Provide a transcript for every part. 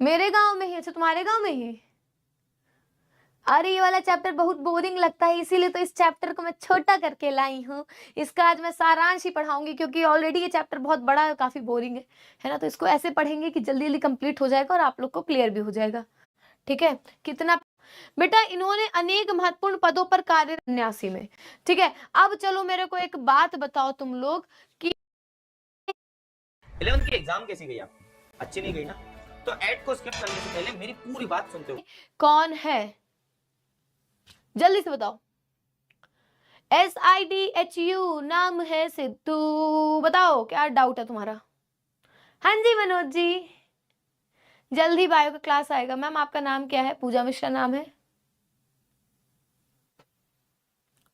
मेरे गांव में ही? अच्छा, तुम्हारे गांव में ही। अरे ये वाला चैप्टर बहुत बोरिंग लगता है, इसीलिए तो इस चैप्टर को मैं छोटा करके लाई हूँ। इसका आज मैं सारांश ही पढ़ाऊंगी, क्योंकि ऑलरेडी ये चैप्टर बहुत बड़ा है, काफी बोरिंग है ना। तो इसको ऐसे पढ़ेंगे कि जल्दी जल्दी कंप्लीट हो जाएगा और आप लोग को क्लियर भी हो जाएगा। ठीक है, कितना बेटा, इन्होंने अनेक महत्वपूर्ण पदों पर कार्य 79 में। ठीक है, अब चलो मेरे को एक बात बताओ तुम लोग कि 11th की एग्जाम कैसी गई आपकी? अच्छी नहीं गई ना? तो ऐड को स्किप करने से पहले मेरी पूरी बात सुनते हो। कौन है, जल्दी से बताओ। SIDHU नाम है सिद्धू, बताओ क्या डाउट है तुम्हारा। हाँ जी मनोज जी, जल्दी बायो का क्लास आएगा। मैम आपका नाम क्या है? पूजा मिश्रा नाम है।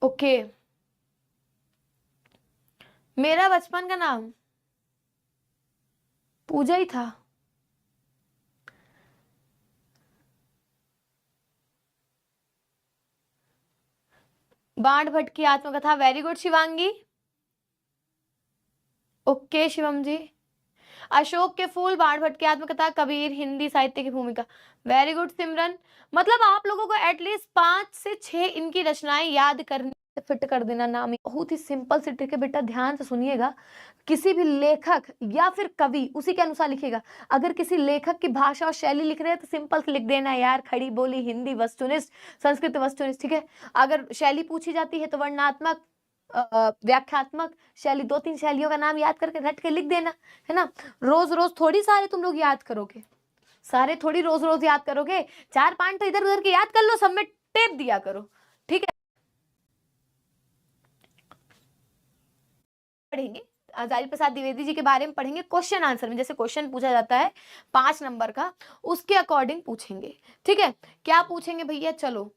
ओके, मेरा बचपन का नाम पूजा ही था। बाण भट्ट की आत्मकथा, very good Shivangi. Okay Shivam ji. Ashok के फूल, बाण भट्ट की आत्मकथा, कबीर, हिंदी साहित्य की भूमिका, वेरी गुड सिमरन। मतलब आप लोगों को एटलीस्ट 5 से 6 इनकी रचनाएं याद करनी, फिट कर देना नाम। बहुत ही सिंपल सी ट्रिक है बेटा, ध्यान से सुनिएगा। किसी भी लेखक या फिर कवि उसी के अनुसार लिखेगा। अगर किसी लेखक की भाषा और शैली लिख रहे हैं तो सिंपल से लिख देना यार, खड़ी बोली, हिंदी वस्तुनिष्ठ, संस्कृत वस्तुनिष्ठ। ठीक है, अगर शैली पूछी जाती है तो वर्णनात्मक, व्याख्यात्मक शैली, 2-3 शैलियों का नाम याद करके रट के लिख देना, है ना। रोज रोज थोड़ी सारे तुम लोग याद करोगे, सारे थोड़ी रोज रोज याद करोगे। 4-5 तो इधर उधर के याद कर लो, सब में टेप दिया करो। ठीक है, पढ़ेंगे आचार्य प्रसाद द्विवेदी जी के बारे में, पढ़ेंगे क्वेश्चन आंसर में। जैसे क्वेश्चन पूछा जाता है 5 नंबर का, उसके अकॉर्डिंग पूछेंगे। ठीक है, क्या पूछेंगे भैया, चलो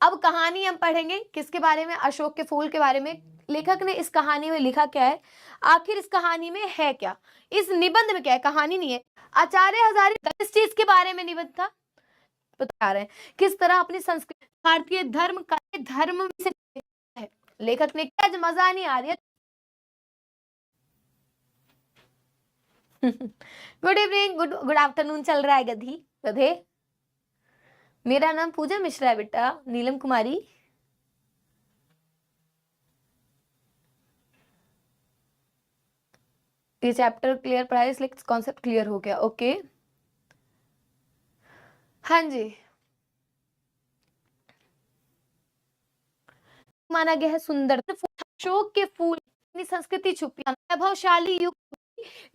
अब कहानी हम पढ़ेंगे। किसके बारे में? अशोक के फूल के बारे में। लेखक ने इस कहानी में लिखा क्या है, आखिर इस कहानी में है क्या, इस निबंध में क्या है, कहानी नहीं है। आचार्य हजारी किस चीज के बारे में निबंध था, बता रहे हैं। किस तरह अपनी संस्कृति, भारतीय धर्म का धर्म से है। लेखक ने क्या, मजा नहीं आ रही है। गुड इवनिंग, गुड आफ्टरनून चल रहा है गधी गधे। मेरा नाम पूजा मिश्रा है बेटा, नीलम कुमारी। ये चैप्टर क्लियर पढ़ाई, इसलिए कॉन्सेप्ट क्लियर हो गया। ओके, हाँ जी, माना गया है सुंदर। अशोक के फूल, अपनी संस्कृति छुपी, वैभवशाली युग,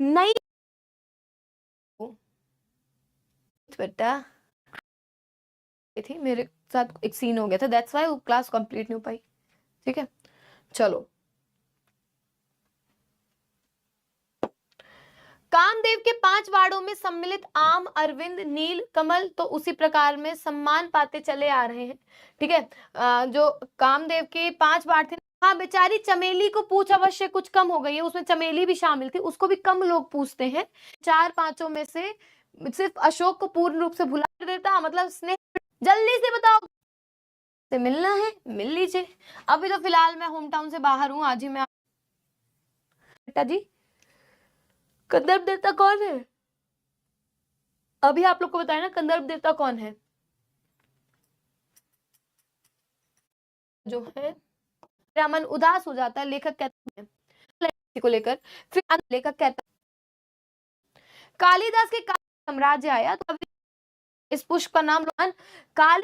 नई बेटा थी, मेरे साथ एक सीन हो गया था, दैट्स व्हाई वो क्लास कंप्लीट नहीं हो पाई। ठीक है, चलो। कामदेव के 5 वार्डों में सम्मिलित आम, अरविंद, नील कमल तो उसी प्रकार में सम्मान पाते चले आ रहे हैं। ठीक है, जो कामदेव के 5 वार्ड थे, हाँ बेचारी चमेली को पूछ अवश्य कुछ कम हो गई है, उसमें चमेली भी शामिल थी, उसको भी कम लोग पूछते हैं। 4-5 में से सिर्फ अशोक को पूर्ण रूप से भुला देता, मतलब स्नेह। जल्दी से बताओ, से मिलना है मिल लीजिए। अभी तो फिलहाल मैं होम टाउन से बाहर हूँ, आज ही मैं। बेटा जी, कंदर्प देवता कौन है? अभी आप लोग को बताया ना, कंदर्प देवता कौन है। जो है, मेरा मन उदास हो जाता है, लेखक कहता है को लेकर। फिर लेखक कहता है कालिदास के काल साम्राज्य आया, तो अभी इस पुष्प का नाम काल,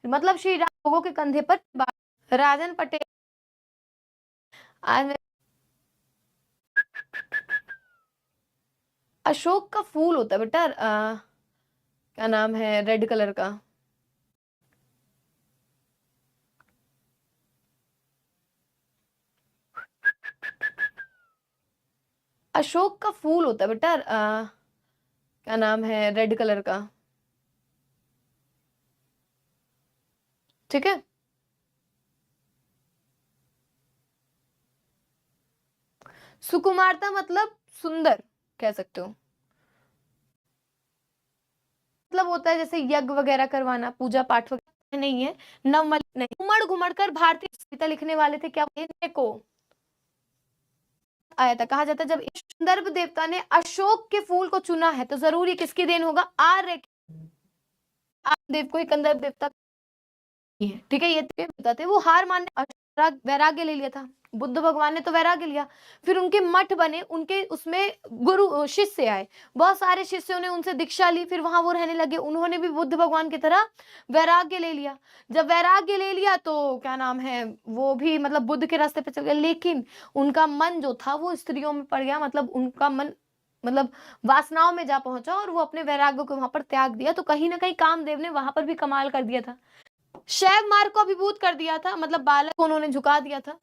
मतलब श्री राम लोगों के कंधे पर राजन पटेल। अशोक का फूल होता है बेटा, क्या नाम है, रेड कलर का। अशोक का फूल होता है बेटा, क्या नाम है, रेड कलर का। ठीक है, सुकुमारता मतलब सुंदर कह सकते हो। मतलब होता है जैसे यज्ञ वगैरह करवाना, पूजा पाठ वगैरह नहीं है। नवमल नहीं, उमड़ घुमड़ कर भारतीय कविता लिखने वाले थे, क्या को आया था, कहा जाता है जब संदर्भ देवता ने अशोक के फूल को चुना है तो जरूर ये किसकी देन होगा? आर्य देव को ही कंदर्प देवता है। ठीक है, ये बताते वो हार मानने वैराग्य ले लिया था। बुद्ध भगवान ने तो वैराग्य लिया, फिर उनके मठ बने, उनके उसमें गुरु शिष्य आए, बहुत सारे शिष्यों ने उनसे दीक्षा ली, फिर वहां वो रहने लगे। उन्होंने भी बुद्ध भगवान की तरह वैराग्य ले लिया। जब वैराग्य ले लिया तो क्या नाम है, वो भी मतलब बुद्ध के रास्ते पे चल गए, लेकिन उनका मन जो था वो स्त्रियों में पड़ गया, मतलब उनका मन मतलब वासनाओं में जा पहुंचा और वो अपने वैराग्य को वहां पर त्याग दिया। तो कहीं ना कहीं कामदेव ने वहां पर भी कमाल कर दिया था, शैव मार्ग को अभिभूत कर दिया था, मतलब बालक को उन्होंने झुका दिया था।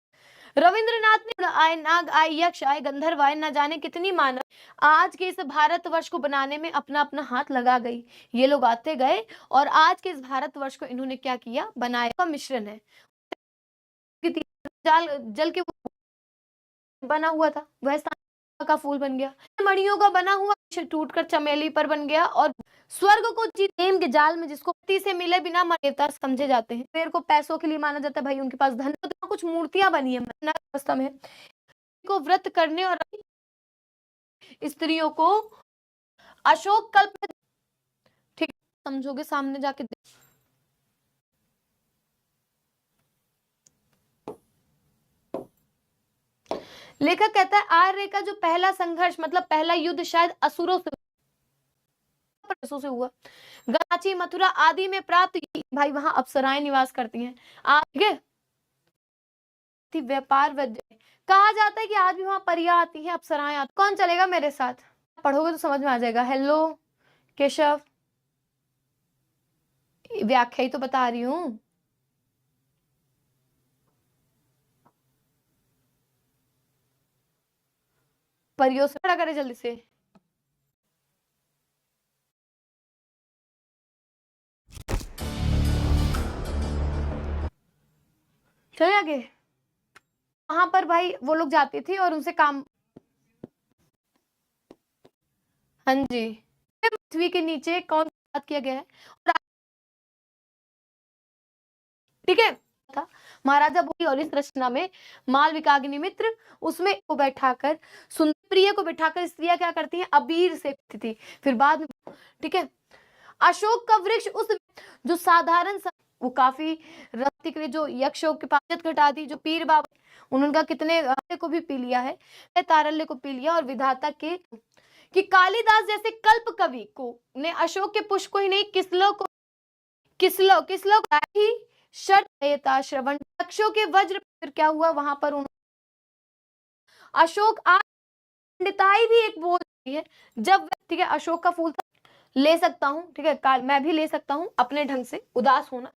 रविंद्रनाथ ने आए, नाग आए, यक्ष आए, गंधर्व आए, न जाने कितनी मानव आज के इस भारतवर्ष को बनाने में अपना अपना हाथ लगा गई। ये लोग आते गए और आज के इस भारतवर्ष को इन्होंने क्या किया, बनाया का मिश्रण है। जल के बना हुआ था वह का फूल बन गया, मणियों का बना हुआ टूटकर चमेली पर बन गया, और स्वर्ग को प्रेम के जाल में जिसको पति से मिले बिना देवता समझे जाते हैं, पेड़ को पैसों के लिए माना जाता है, भाई उनके पास धन, तो कुछ मूर्तियां बनी है अवस्था में को व्रत करने और स्त्रियों को अशोक कल्प, ठीक समझोगे सामने जाके लेखक कहता है आर्य का जो पहला संघर्ष मतलब पहला युद्ध शायद असुरों से हुआ। गणाची मथुरा आदि में प्राप्त, भाई वहां अप्सराएं निवास करती हैं। आगे व्यापार कहा जाता है कि आज भी वहां परियां आती हैं, अप्सराएं आती। कौन चलेगा मेरे साथ? पढ़ोगे तो समझ में आ जाएगा। हेलो केशव, व्याख्या ही तो बता रही हूं। परियों से खड़ा करे जल्दी से। चले आगे। वहां पर भाई वो लोग जाती थी और उनसे काम, हाँ जी, पृथ्वी के नीचे कौन बात किया गया है, ठीक है था महाराजा भोज, और इस रचना में मालविकाग्नि मित्र उसमें को बैठाकर सुंदर प्रिय को बैठाकर स्त्रियां क्या करती हैं, अबीर से थी, फिर बाद में, ठीक है। अशोक का वृक्ष उस जो साधारण वो काफी रक्ति के लिए जो यक्षों के पास घटा दी, जो पीर बाबा उनका कितने को भी पी लिया है, तारल्य को पी लिया, और विधाता के कि कालिदास जैसे कल्प कवि को ने अशोक के पुष्प को ही नहीं किसलो ही शर्त श्रवण यक्षों के वज्र, फिर क्या हुआ वहां पर अशोक पंडिताई भी एक बोल है जब, ठीक है, अशोक का फूल ले सकता हूँ, ठीक है, मैं भी ले सकता हूँ अपने ढंग से, उदास होना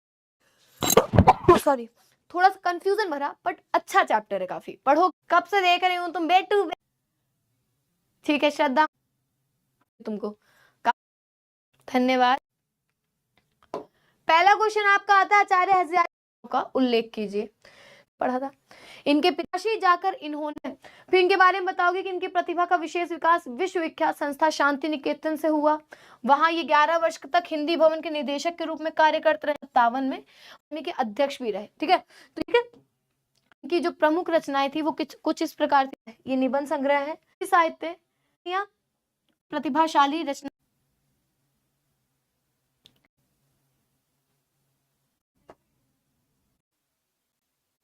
सॉरी थोड़ा सा कंफ्यूजन भरा बट अच्छा चैप्टर है काफी, पढ़ो। कब से देख रही हूँ तुम बेटू, ठीक है श्रद्धा तुमको धन्यवाद। पहला क्वेश्चन आपका आता है आचार्य हजारी का उल्लेख कीजिए, पढ़ा था। इनके पिताश्री जाकर इन्होंने, फिर इनके बारे में बताओगे कि इनकी प्रतिभा का विशेष विकास विश्व विख्यात संस्था शांति निकेतन से हुआ। वहां ये 11 वर्ष तक हिंदी भवन के निदेशक के रूप में कार्य करते रहे, 57 में इनके अध्यक्ष भी रहे, ठीक है। तो ठीक है, इनकी जो प्रमुख रचनाएं थी वो कुछ इस प्रकार थी। ये निबंध संग्रह है, साहित्य या प्रतिभाशाली रचना,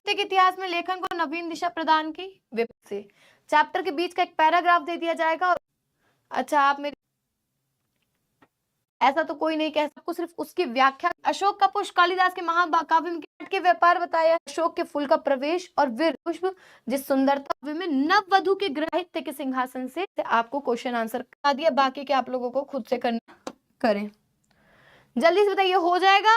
इतिहास में लेखन को नवीन दिशा प्रदान की विपक्ष से। चैप्टर के बीच का एक पैराग्राफ दे दिया जाएगा और अच्छा आप मेरे ऐसा तो कोई नहीं कह सकता, आपको सिर्फ उसकी व्याख्या। अशोक का पुष्प कालिदास के महाकाव्य में के व्यापार बताया, अशोक के फूल का प्रवेश और वीर पुष्प जिस सुंदरता में नव वधु के ग्रहित्य के सिंहासन से आपको क्वेश्चन आंसर कर दिया, बाकी के आप लोगों को खुद से करना करें। जल्दी से बताइए हो जाएगा।